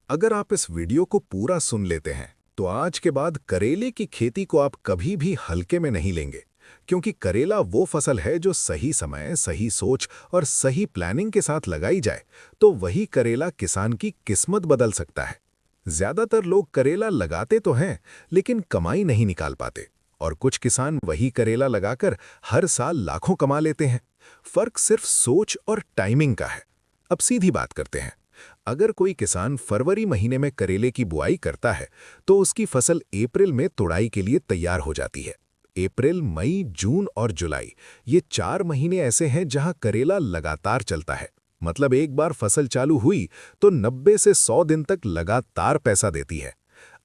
अगर आप इस वीडियो को पूरा सुन लेते हैं तो आज के बाद करेले की खेती को आप कभी भी हल्के में नहीं लेंगे, क्योंकि करेला वो फसल है जो सही समय, सही सोच और सही प्लानिंग के साथ लगाई जाए तो वही करेला किसान की किस्मत बदल सकता है। ज्यादातर लोग करेला लगाते तो हैं, लेकिन कमाई नहीं निकाल पाते, और कुछ किसान वही करेला लगाकर हर साल लाखों कमा लेते हैं। फर्क सिर्फ सोच और टाइमिंग का है। अब सीधी बात करते हैं। अगर कोई किसान फरवरी महीने में करेले की बुआई करता है तो उसकी फसल अप्रैल में तुड़ाई के लिए तैयार हो जाती है। अप्रैल, मई, जून और जुलाई, ये 4 महीने ऐसे हैं जहां करेला लगातार चलता है। मतलब एक बार फसल चालू हुई तो 90 से 100 दिन तक लगातार पैसा देती है।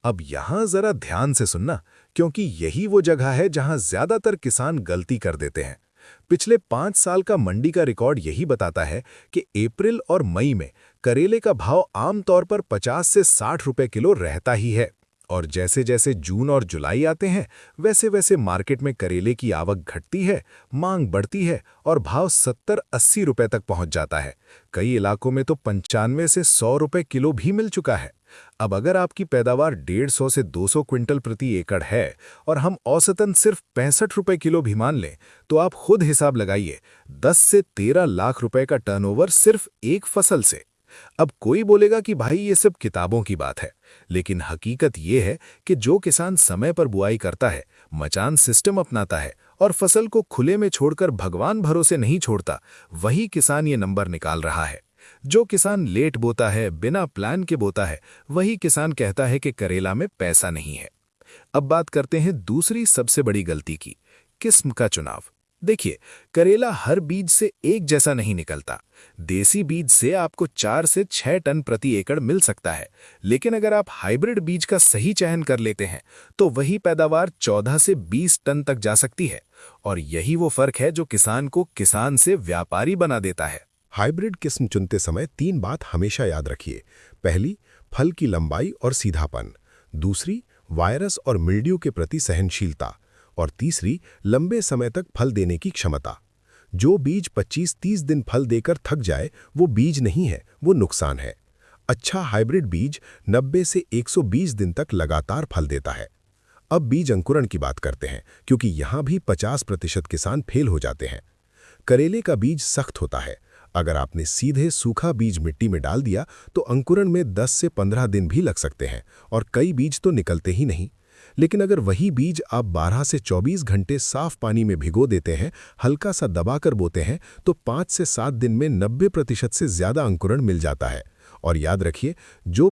अब यहां जरा ध्यान से सुनना, क्योंकि यही वो जगह है जहां ज्यादातर किसान गलती कर देते हैं। पिछले 5 साल का मंडी का रिकॉर्ड यही बताता है कि अप्रैल और मई में करेले का भाव आमतौर पर 50 से 60 रुपए किलो रहता ही है, और जैसे जैसे जून और जुलाई आते हैं वैसे वैसे मार्केट में करेले की आवक घटती है, मांग बढ़ती है और भाव 70-80 रुपए तक पहुंच जाता है। कई इलाकों में तो 95 से 100 रुपए किलो भी मिल चुका है। अब अगर आपकी पैदावार 150 से 200 क्विंटल प्रति एकड़ है और हम औसतन सिर्फ 65 रुपए किलो भी मान लें, तो आप खुद हिसाब लगाइए, 10 से 13 लाख रुपए का टर्नओवर सिर्फ एक फसल से। अब कोई बोलेगा कि भाई ये सब किताबों की बात है, लेकिन हकीकत ये है कि जो किसान समय पर बुआई करता है, मचान सिस्टम अपनाता है और फसल को खुले में छोड़कर भगवान भरोसे नहीं छोड़ता, वही किसान ये नंबर निकाल रहा है। जो किसान लेट बोता है, बिना प्लान के बोता है, वही किसान कहता है कि करेला में पैसा नहीं है। अब बात करते हैं दूसरी सबसे बड़ी गलती की, किस्म का चुनाव। देखिए, करेला हर बीज से एक जैसा नहीं निकलता। देसी बीज से आपको 4 से 6 टन प्रति एकड़ मिल सकता है, लेकिन अगर आप हाइब्रिड बीज का सही चयन कर लेते हैं तो वही पैदावार 14 से 20 टन तक जा सकती है। और यही वो फर्क है जो किसान को किसान से व्यापारी बना देता है। हाइब्रिड किस्म चुनते समय 3 बात हमेशा याद रखिए। पहली, फल की लंबाई और सीधापन। दूसरी, वायरस और मिल्ड्यू के प्रति सहनशीलता। और तीसरी, लंबे समय तक फल देने की क्षमता। जो बीज 25-30 दिन फल देकर थक जाए वो बीज नहीं है, वो नुकसान है। अच्छा हाइब्रिड बीज 90 से 120 दिन तक लगातार फल देता है। अब बीज अंकुरण की बात करते हैं, क्योंकि यहाँ भी 50% किसान फेल हो जाते हैं। करेले का बीज सख्त होता है। अगर आपने सीधे सूखा बीज मिट्टी में डाल दिया तो अंकुरण में 10 से 15 दिन भी लग सकते हैं, और कई बीज तो निकलते ही नहीं। लेकिन अगर वही बीज आप 12 से 24 घंटे साफ पानी में भिगो देते हैं, हल्का सा दबाकर बोते हैं, तो 5 से 7 दिन में 90% से ज्यादा अंकुरण मिल जाता है। और याद रखिए, जो